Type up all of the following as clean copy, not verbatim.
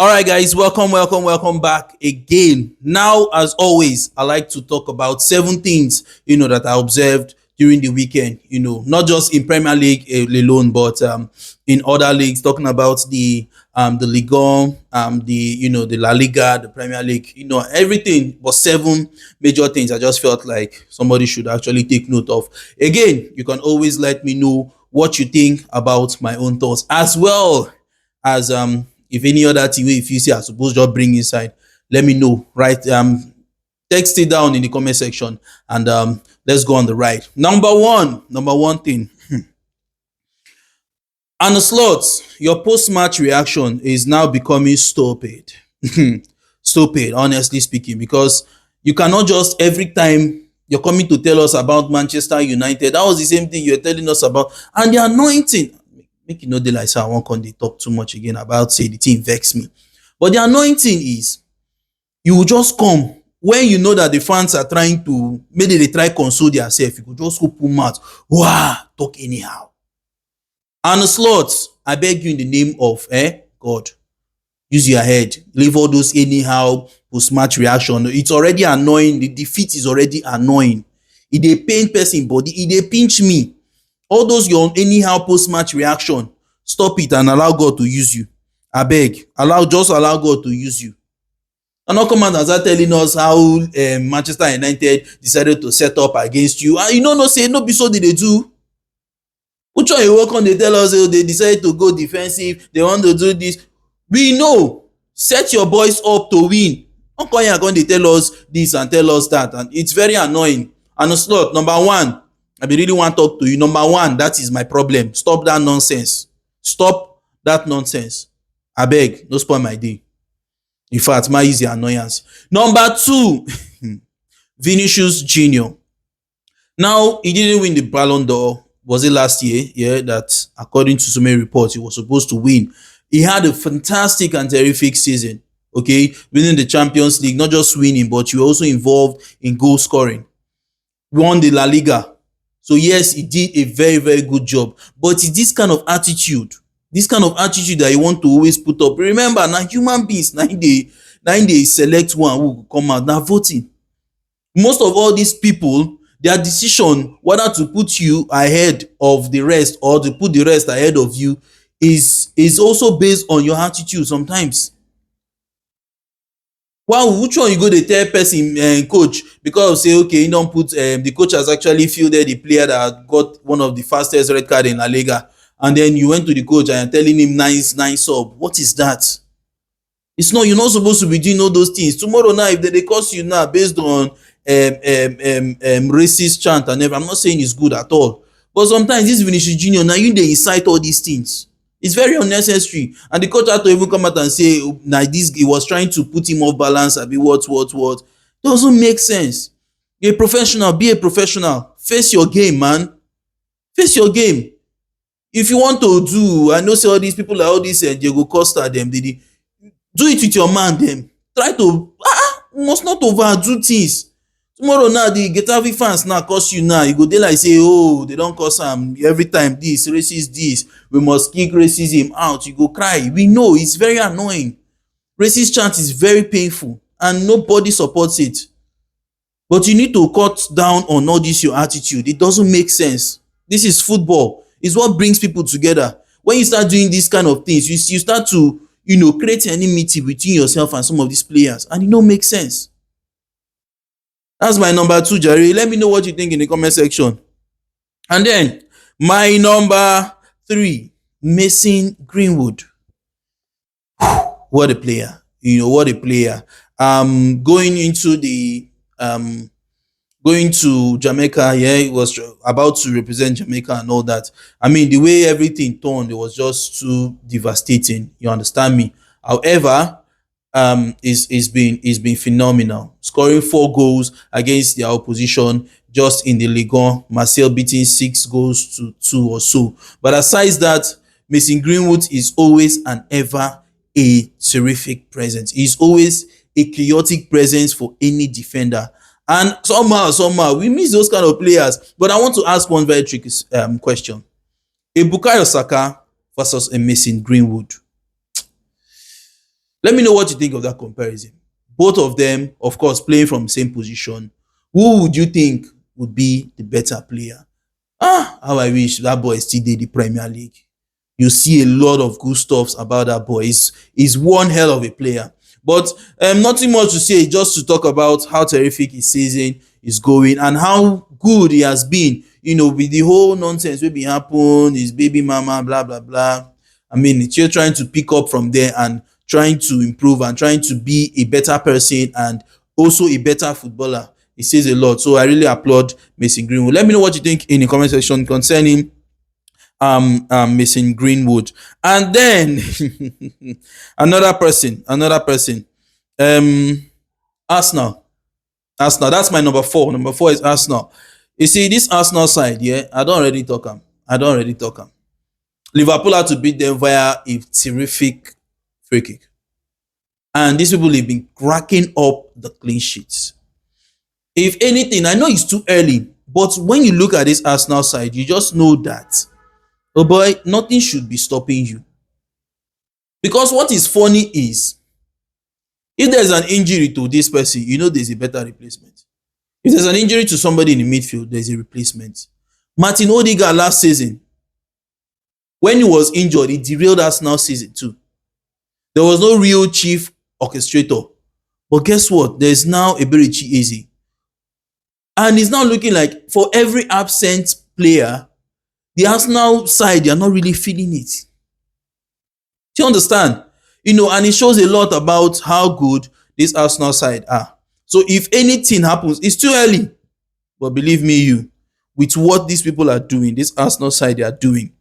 All right, guys, welcome back again. Now, as always, I like to talk about 7 things that I observed during the weekend. Not just in Premier League alone, but in other leagues. Talking about the Ligue 1, the La Liga, the Premier League. Everything was 7 major things. I just felt like somebody should actually take note of. Again, you can always let me know what you think about my own thoughts, as well as if any other thing wey you feel say I suppose just bring inside, let me know. Right, text it down in the comment section, and let's go on the ride. Number one thing, on the slots, your post-match reaction is now becoming stupid. Stupid, honestly speaking, because you cannot just every time you're coming to tell us about Manchester United, that was the same thing you're telling us about. And the anointing, make you no dey like say I wan come dey talk too much again about say the thing vex me, but the anointing is you will just come when you know that the fans are trying to, maybe they try console themselves, you go just open mouth, wow, talk anyhow. And the slots, I beg you in the name of God, use your head, leave all those anyhow post-match reaction. It's already annoying. The defeat is already annoying. E dey pain person body, e dey pinch me. All those your anyhow post-match reaction, stop it and allow God to use you. Abeg, just allow God to use you. And not come out and start telling us how Manchester United decided to set up against you. And you know say no be so dey do. Which one you work on, they tell us they decided to go defensive, they want to do this. We know, set your boys up to win. Don't come here and they tell us this and tell us that, and it's very annoying. And slot, number one, I really want to talk to you. Number one, that is my problem. Stop that nonsense. Stop that nonsense. I beg, no spoil my day. In fact, my easy annoyance. Number two, Vinicius Jr. Now, he didn't win the Ballon d'Or. Was it last year? Yeah, that according to so many reports, he was supposed to win. He had a fantastic and terrific season. Okay, winning the Champions League, not just winning, but you were also involved in goal scoring. Won the La Liga. So yes, he did a very, very good job. But it's this kind of attitude that you want to always put up. Remember, now human beings, now they select one who will come out. Now voting. Most of all these people, their decision whether to put you ahead of the rest or to put the rest ahead of you is also based on your attitude sometimes. Wow, which one you go dey tell person coach because say okay, you don put the coach has actually fielded the player that got one of the fastest red card in La Liga, and then you went to the coach and telling him nice sub. What is that? It's not, you're not supposed to be doing all those things. Tomorrow now, if they curse you now based on racist chant and everything, I'm not saying it's good at all, but sometimes this Vinicius Jr, now you dey incite all these things. It's very unnecessary, and the coach had to even come out and say na this he was trying to put him off balance, abi what doesn't make sense. You're a professional, be a professional, face your game, man, face your game. If you want to do, I know say all these people like all these Diego Costa dem, they do it with your man dem. Try to must not overdo things. Tomorrow now the Getafe fans now curse you, now you go dey like say oh they don curse am every time, this racist, this we must kick racism out, you go cry. We know it's very annoying. Racist chant is very painful and nobody supports it, but you need to cut down on all this your attitude. It doesn't make sense. This is football. It's what brings people together. When you start doing these kind of things, you start to create enmity between yourself and some of these players, and it don't make sense. That's my number two, Jerry. Let me know what you think in the comment section. And then my number three, Mason Greenwood. What a player. What a player. Going to Jamaica, yeah, he was about to represent Jamaica and all that. I mean, the way everything turned, it was just too devastating. You understand me? However, it's been phenomenal, scoring 4 goals against their opposition just in the Ligue 1. Marseille beating 6 goals to 2 or so. But aside that, Mason Greenwood is always and ever a terrific presence. He's always a chaotic presence for any defender. And somehow we miss those kind of players. But I want to ask one very tricky question: a Bukayo Saka versus a Mason Greenwood. Let me know what you think of that comparison. Both of them, of course, playing from the same position. Who would you think would be the better player? How I wish that boy still did the Premier League. You see a lot of good stuffs about that boy. He's one hell of a player. But nothing much to say, just to talk about how terrific his season is going and how good he has been. With the whole nonsense wey bin happen, his baby mama, blah blah blah. I mean, it's just trying to pick up from there and trying to improve and trying to be a better person and also a better footballer. It says a lot. So I really applaud Mason Greenwood. Let me know what you think in the comment section concerning Mason Greenwood. And then another person. Um Arsenal. Arsenal. That's my number four. Number four is Arsenal. You see, this Arsenal side, yeah, I don't already talk am. I don't already talk am. Liverpool had to beat them via a terrific free kick. And these people have been cracking up the clean sheets. If anything, I know it's too early, but when you look at this Arsenal side, you just know that, oh boy, nothing should be stopping you. Because what is funny is, if there's an injury to this person, there's a better replacement. If there's an injury to somebody in the midfield, there's a replacement. Martin Odegaard last season, when he was injured, he derailed Arsenal season too. There was no real chief orchestrator. But guess what? There's now Eberichi Eze. And it's now looking like for every absent player, the Arsenal side, they are not really feeling it. Do you understand? And it shows a lot about how good this Arsenal side are. So if anything happens, it's too early. But believe me, with what these people are doing, this Arsenal side they are doing,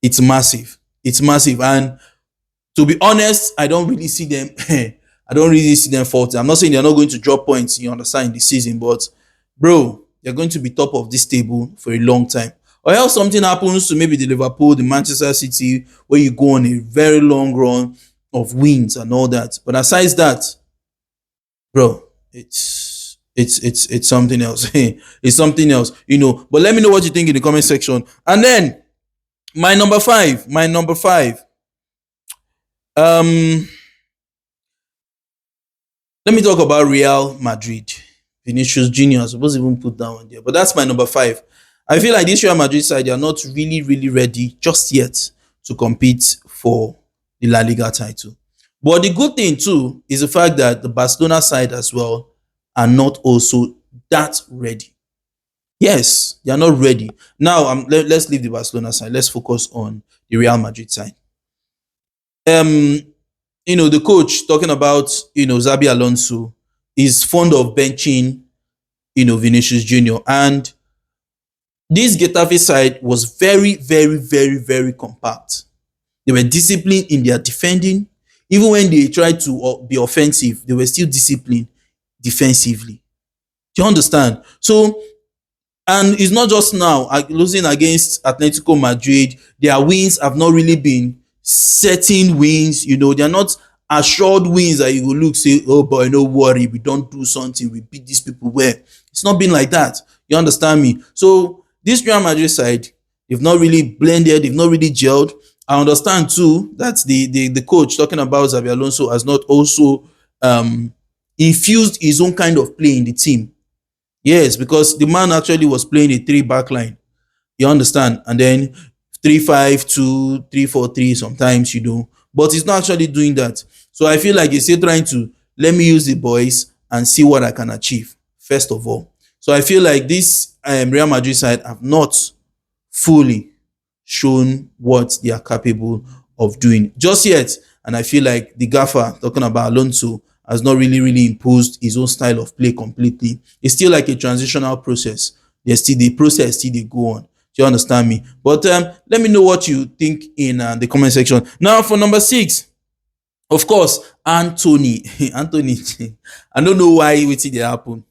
it's massive. It's massive. And to be honest, I don't really see them. I don't really see them faulting. I'm not saying they're not going to drop points, you understand, in the season, but bro, they're going to be top of this table for a long time. Or else something happens to maybe the Liverpool, the Manchester City, where you go on a very long run of wins and all that. But aside that, bro, it's something else. It's something else, But let me know what you think in the comment section. And then my number five. Let me talk about Real Madrid. Vinicius Jr. I suppose even put that one there, but that's my number five. I feel like this Real Madrid side, they are not really, really ready just yet to compete for the La Liga title. But the good thing too is the fact that the Barcelona side as well are not also that ready. Yes, they are not ready. Now, let's leave the Barcelona side. Let's focus on the Real Madrid side. The coach talking about, Xabi Alonso is fond of benching, Vinicius Jr. And this Getafe side was very, very, very, very compact. They were disciplined in their defending. Even when they tried to be offensive, they were still disciplined defensively. Do you understand? So, and it's not just now losing against Atletico Madrid. Their wins have not really been certain wins. They're not assured wins that you will look, say, oh boy, no worry, we don't do something, we beat these people well. It's not been like that. You understand me? So this Real Madrid side, they've not really blended, they've not really gelled. I understand too that the coach talking about Xabi Alonso has not also infused his own kind of play in the team. Yes, because the man actually was playing a 3-back line. You understand? And then 3-5-2, 3-4-3 sometimes, but he's not actually doing that. So I feel like he's still trying to let me use the boys and see what I can achieve, first of all. So I feel like this Real Madrid side have not fully shown what they are capable of doing just yet. And I feel like the gaffer, talking about Alonso, has not really imposed his own style of play completely. It's still like a transitional process. There's still the process, still they go on. Do you understand me? But let me know what you think in the comment section. Now for number 6, of course, Anthony. Anthony, I don't know why it did happen.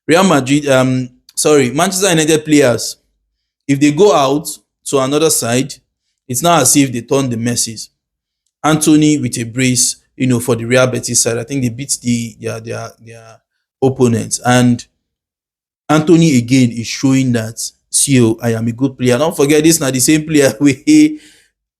Real Madrid, Manchester United players, if they go out to another side, it's not as if they turn the messes. Anthony with a brace, for the Real Betis side. I think they beat their opponents. And Anthony again is showing that, see, I am a good player. Don't forget, this is not the same player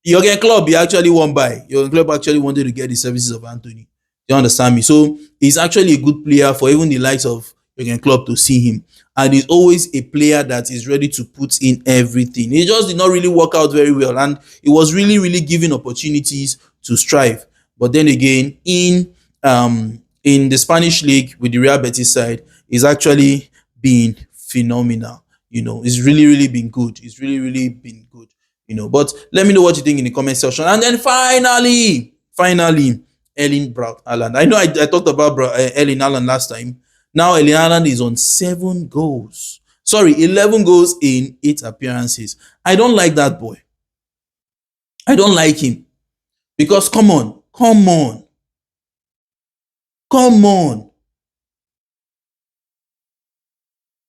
Jurgen Klopp, he actually won by. Jurgen Klopp actually wanted to get the services of Anthony. You understand me? So he's actually a good player for even the likes of Jurgen Klopp to see him. And he's always a player that is ready to put in everything. He just did not really work out very well. And it was really, really given opportunities to strive. But then again, in the Spanish league with the Real Betis side, he's actually been phenomenal. It's really, really been good. It's really, really been good. But let me know what you think in the comment section. And then finally, Erling Braut Haaland. I know I talked about Erling Haaland last time. Now Erling Haaland is on 7 goals. Sorry, 11 goals in 8 appearances. I don't like that boy. I don't like him. Because come on, come on, come on,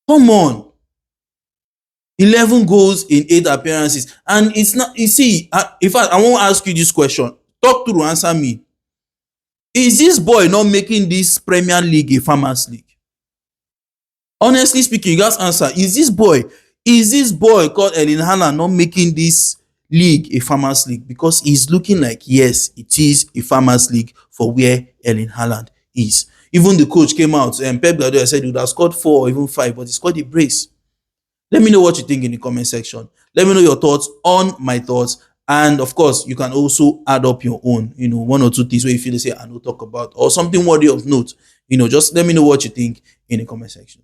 come on. 11 goals in 8 appearances. And it's not, you see, in fact, I won't ask you this question. Talk through, answer me. Is this boy not making this Premier League a farmers league? Honestly speaking, you guys answer. Is this boy called Erling Haaland not making this league a farmers league? Because he's looking like, yes, it is a farmers league for where Erling Haaland is. Even the coach came out and Pep Guardiola said he would have scored 4 or even 5, but he scored a brace. Let me know what you think in the comment section. Let me know your thoughts on my thoughts. And of course, you can also add up your own, 1 or 2 things where you feel to say I know talk about or something worthy of note. Just let me know what you think in the comment section.